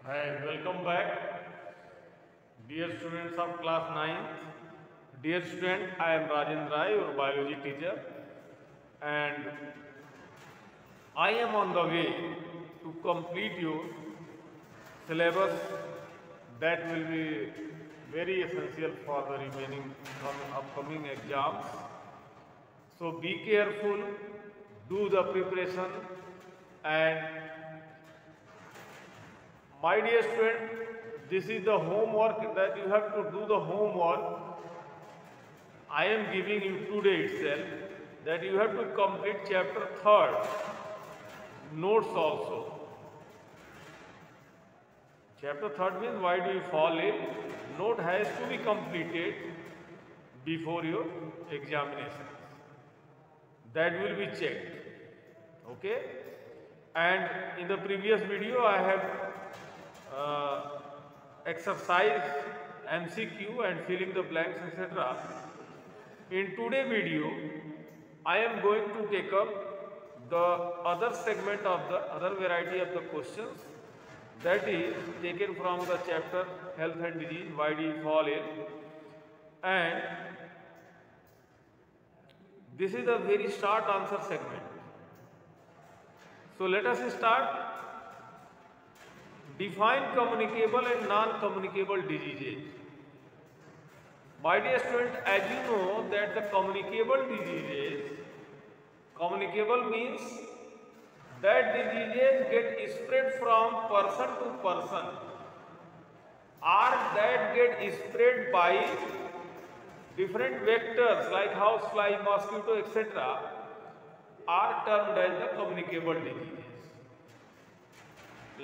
Hi, welcome back, dear students of class 9th. Dear student, I am Rajendra, your biology teacher, and I am on the way to complete your syllabus that will be very essential for the remaining upcoming exams. So be careful, do the preparation, and my dear student, this is the homework that you have to do the homework. I am giving you today itself that you have to complete chapter 3rd, notes also. Chapter 3rd means why do you fall ill? Note has to be completed before your examinations. That will be checked. Okay? And in the previous video I have exercise, MCQ and filling the blanks, etc. In today's video, I am going to take up the other segment of the other variety of the questions, that is taken from the chapter Health and Disease, why do you fall ill? And this is the very start answer segment. So let us start. Define communicable and non-communicable diseases. My dear student, as you know that the communicable diseases, communicable means that diseases get spread from person to person or that get spread by different vectors like housefly, mosquito, etc. are termed as the communicable diseases.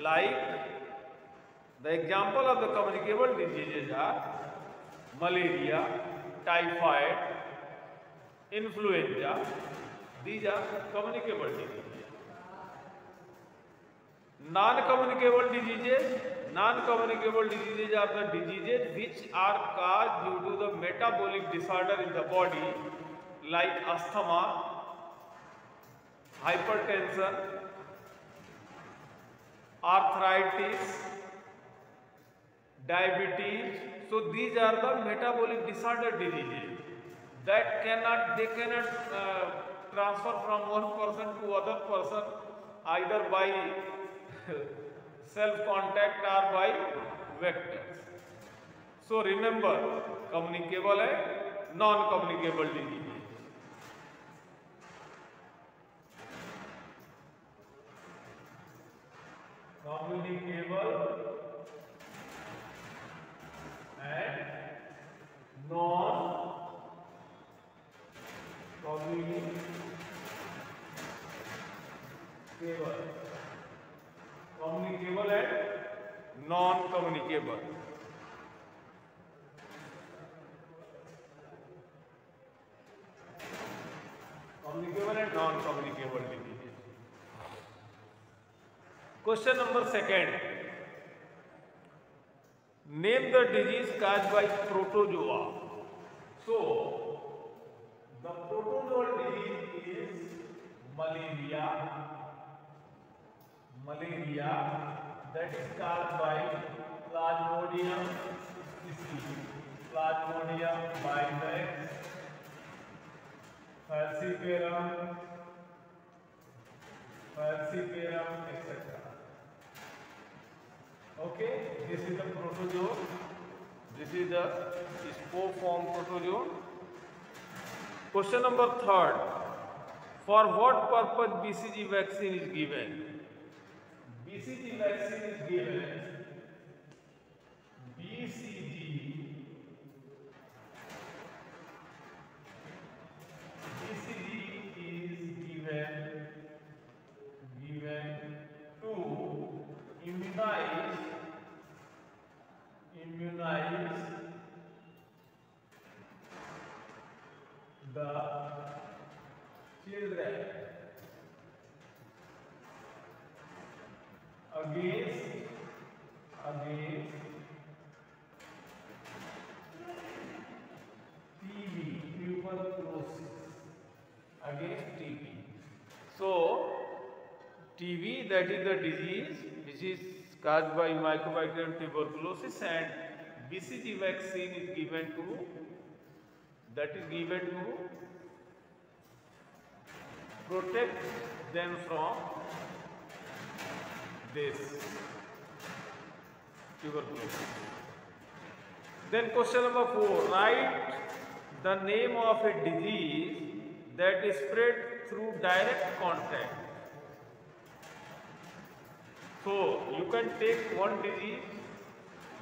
Like the example of the communicable diseases are malaria, typhoid, influenza. These are communicable diseases. Non-communicable diseases. Non-communicable diseases are the diseases which are caused due to the metabolic disorder in the body, like asthma, hypertension, arthritis, diabetes. So these are the metabolic disorder diseases that cannot transfer from one person to other person either by self contact or by vectors. So remember, communicable and non-communicable diseases. Communicable and non-communicable. Communicable and non-communicable. Communicable and non-communicable diseases. Question number 2. Name the disease caused by protozoa. So, the protozoal disease is malaria. Malaria, that is caused by Plasmodium species, Plasmodium vivax, falciparum, etc. Okay, this is the protozoa. This is the spore form protozoa. Question number 3. For what purpose BCG vaccine is given? BCG vaccine is given. BCG is given to immunize the children against TB, tuberculosis, against TB. So TB, that is the disease which is caused by Mycobacterium tuberculosis, and BCG vaccine is given to protect them from this tuberculosis. Then question number 4, write the name of a disease that is spread through direct contact. So you can take one disease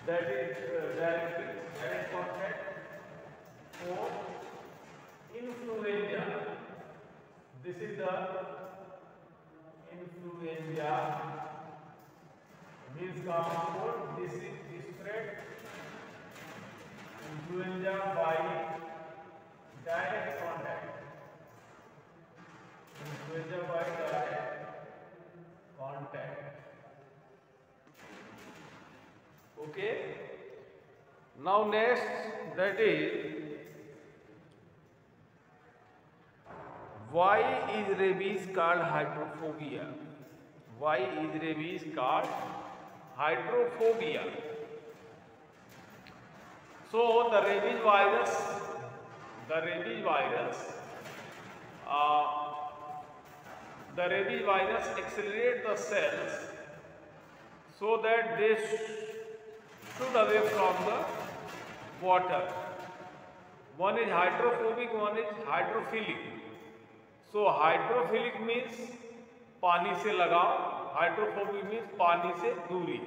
that is direct contact. For influenza, this is the influenza, means common cold. This is spread influenza by direct contact. Influenza by direct contact. Okay. Now next, that is, why is rabies called hydrophobia? Why is rabies called hydrophobia? So the rabies virus accelerates the cells so that they shoot away from the water. One is hydrophobic, one is hydrophilic. So hydrophilic means पानी से लगाव, hydrophobic means पानी से दूरी.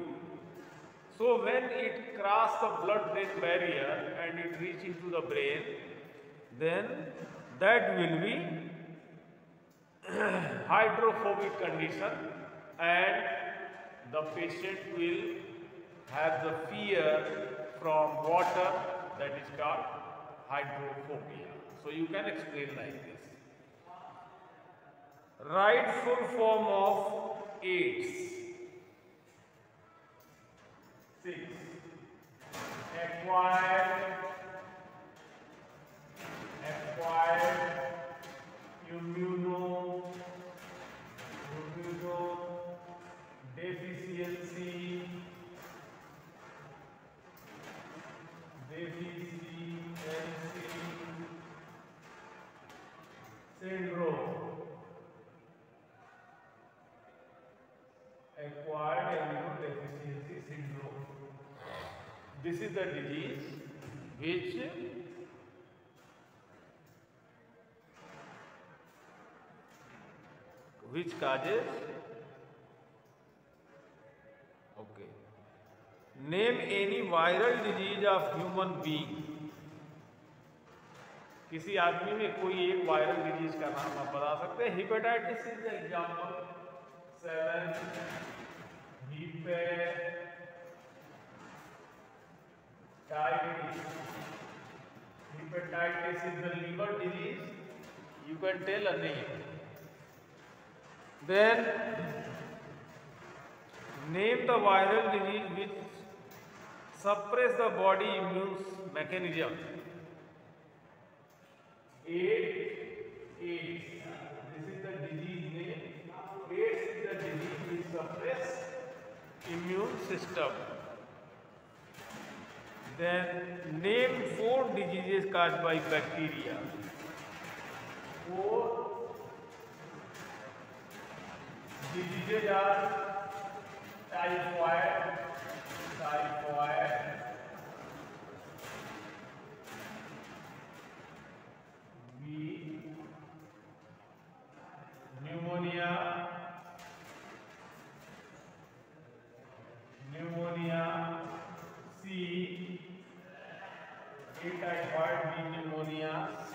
So when it crosses the blood-brain barrier and it reaches into the brain, then that will be hydrophobic condition, and the patient will have the fear from water, that is called hydrophobia. So you can explain like this. Write full form of AIDS. 6. Acquired immunodeficiency syndrome. Acquired immunodeficiency syndrome. This is the disease which causes. Okay. Name any viral disease of human being. किसी आदमी में कोई एक viral disease का नाम आप बता सकते हैं. Hepatitis is example. 7. Hepatitis is the liver disease. You can tell a name. Then name the viral disease which suppress the body immune mechanism. 8. AIDS. This is the disease name. AIDS is the disease which suppress immune system. Then name 4 diseases caused by bacteria. 4 diseases are typhoid, B, pneumonia, C, A typhoid, B pneumonia, C,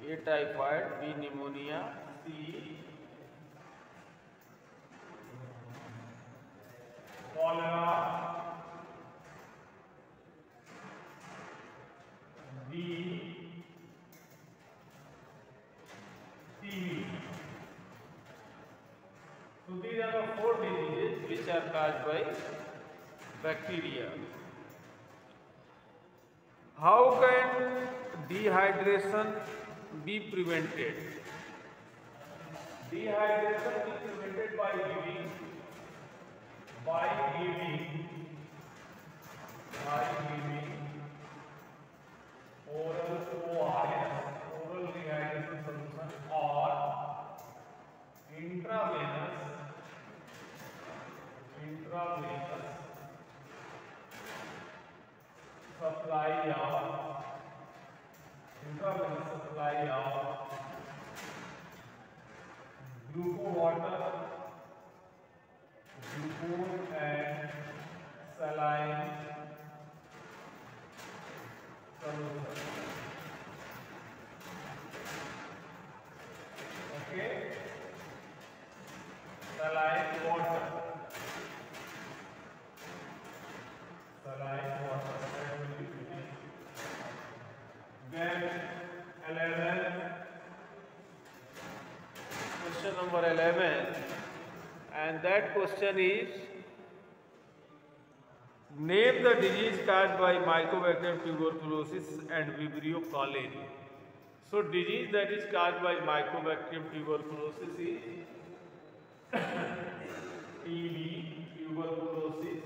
A typhoid, B pneumonia, C, cholera, D, TB. So these are the 4 diseases which are caused by bacteria. How can dehydration be prevented? Dehydration is prevented by giving by giving oral ORS, oral rehydration solution, or intravenous supply of glucose water, glucose and saline solution. Okay, saline water. Then 11. Question number 11, and that question is, name the disease caused by Mycobacterium tuberculosis and Vibrio cholerae. So disease that is caused by Mycobacterium tuberculosis is TB, tuberculosis,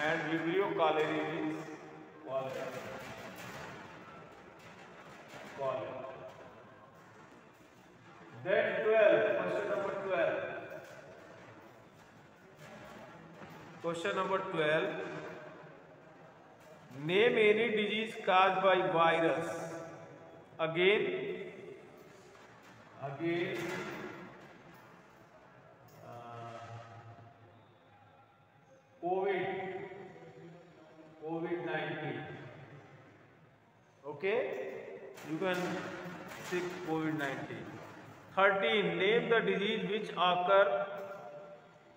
and Vibrio cholerae is cholera. Then 12, question number 12. Question number 12. Name any disease caused by virus. Again, COVID-19. Okay, you can seek COVID-19. 13. Name the disease which occur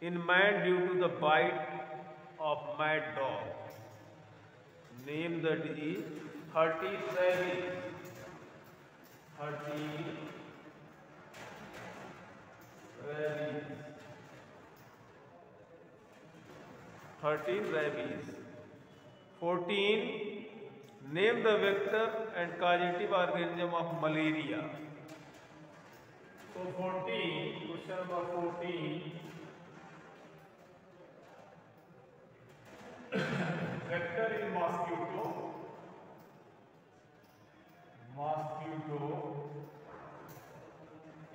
in man due to the bite of mad dog. Name the disease. 13. Rabies. 13. Rabies. 14. Name the vector and causative organism of malaria. So 14, question number 14. Vector is mosquito.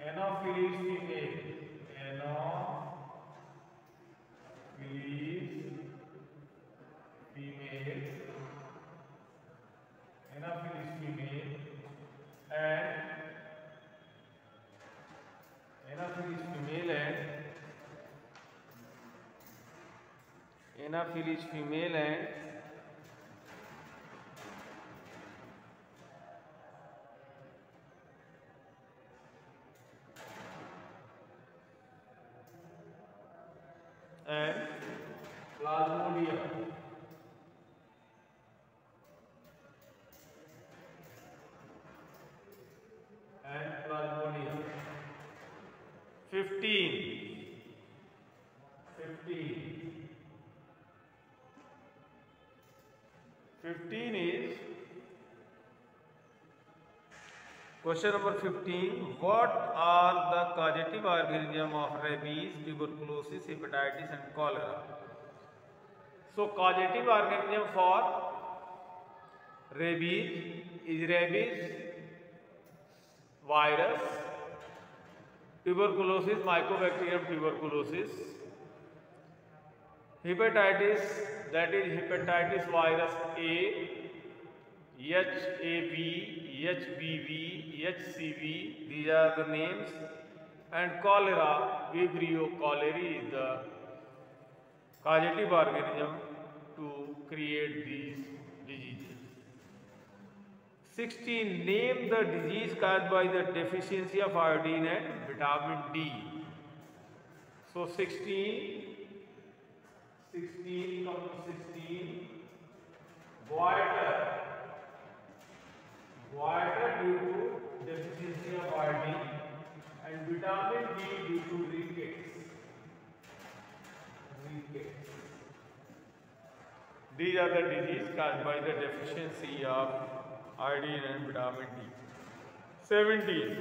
Anopheles female. Anopheles female and Anopheles female and Plasmodium. 15 is question number 15. What are the causative organism of rabies, tuberculosis, hepatitis and cholera? So causative organism for rabies is rabies virus, tuberculosis Mycobacterium tuberculosis, hepatitis, that is hepatitis virus A, HAV, HBV, HCV, these are the names, and cholera, Vibrio cholerae is the causative organism to create these diseases. 16. Name the disease caused by the deficiency of iodine and vitamin D. So 16, goiter due to deficiency of iodine and vitamin D due to rickets. These are the diseases caused by the deficiency of iodine and vitamin D. 17.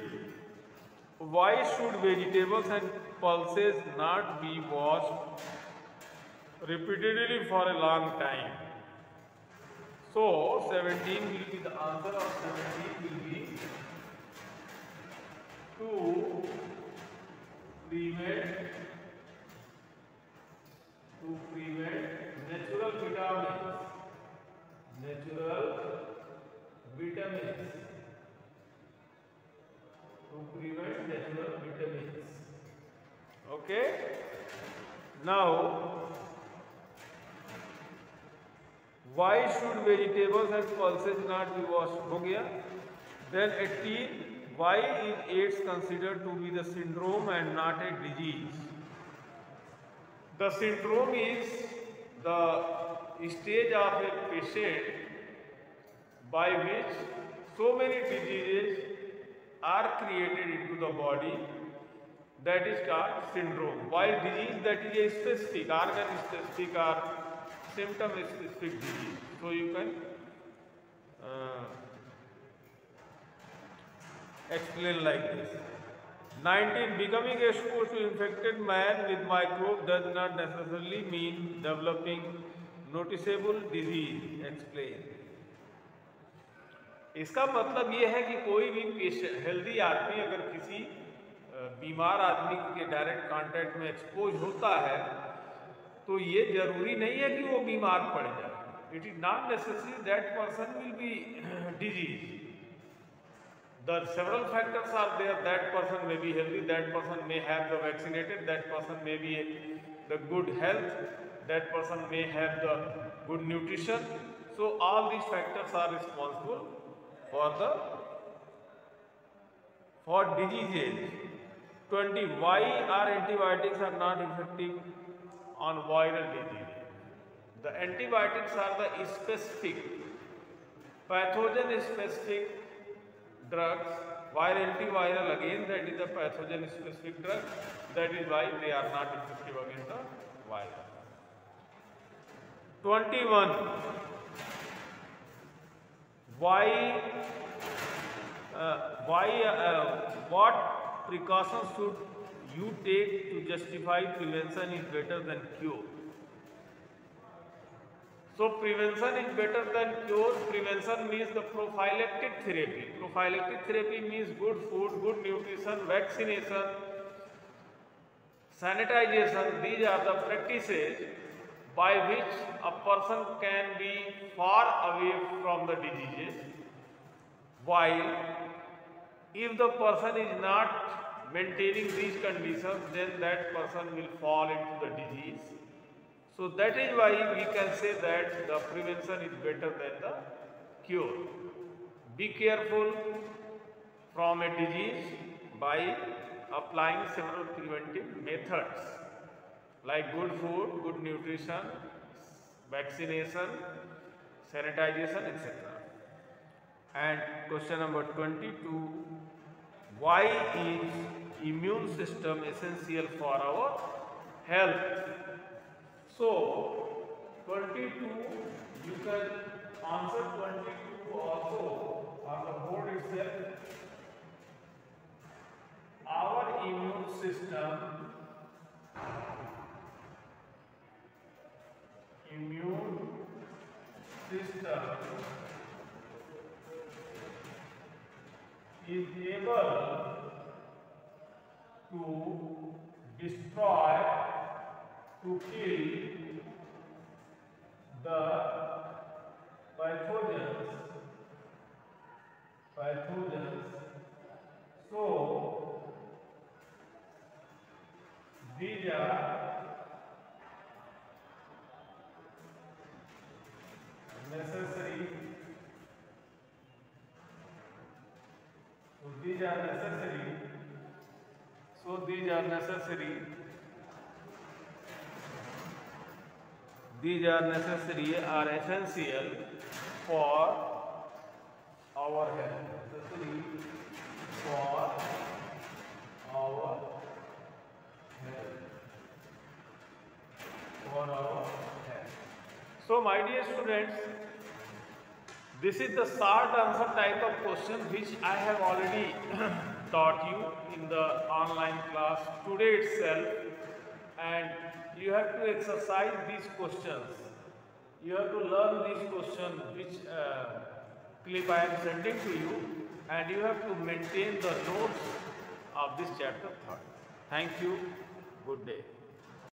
Why should vegetables and pulses not be washed repeatedly for a long time? So 17 will be the answer of 17 will be to prevent natural vitamins to prevent natural vitamins. Okay, now why should vegetables and pulses not be washed? हो गया. Then 18, why is AIDS considered to be the syndrome and not a disease? The syndrome is the stage of a patient by which so many diseases are created into the body, that is called syndrome. While disease, that is a specific, organ specific or symptom specific disease. So you can explain like this. 19. Becoming exposed to infected man with microbe does not necessarily mean developing noticeable disease. Explain. इसका मतलब ये है कि कोई भी patient healthy आदमी अगर किसी बीमार आदमी के डायरेक्ट कांटेक्ट में एक्सपोज होता है तो ये जरूरी नहीं है कि वो बीमार पड़ जाए. It is not necessary that person will be disease. The several factors are there. That person may be healthy, that person may have the vaccinated, that person may be the good health, that person may have the good nutrition. So all these factors are responsible for diseases. 20. Why are antibiotics are not effective on viral diseases? The antibiotics are the specific pathogen specific drugs, while antiviral again that is the pathogen specific drug. That is why they are not effective against the virus. 21. What precautions should you take to justify prevention is better than cure? So prevention is better than cure. Prevention means the prophylactic therapy. Prophylactic therapy means good food, good nutrition, vaccination, sanitization. These are the practices by which a person can be far away from the diseases. While if the person is not maintaining these conditions, then that person will fall into the disease. So that is why we can say that the prevention is better than the cure. Be careful from a disease by applying several preventive methods like good food, good nutrition, vaccination, sanitization, etc. And question number 22, why is immune system essential for our health? So 22, you can answer 22 also on the board itself. Our immune system is able to destroy, to kill the pathogens. So these are necessary. These are necessary are essential for our health. Necessary for our health. So my dear students, this is the short answer type of question which I have already taught you in the online class today itself, and you have to exercise these questions. You have to learn these questions which clip I am sending to you, and you have to maintain the notes of this chapter 3rd. Thank you. Good day.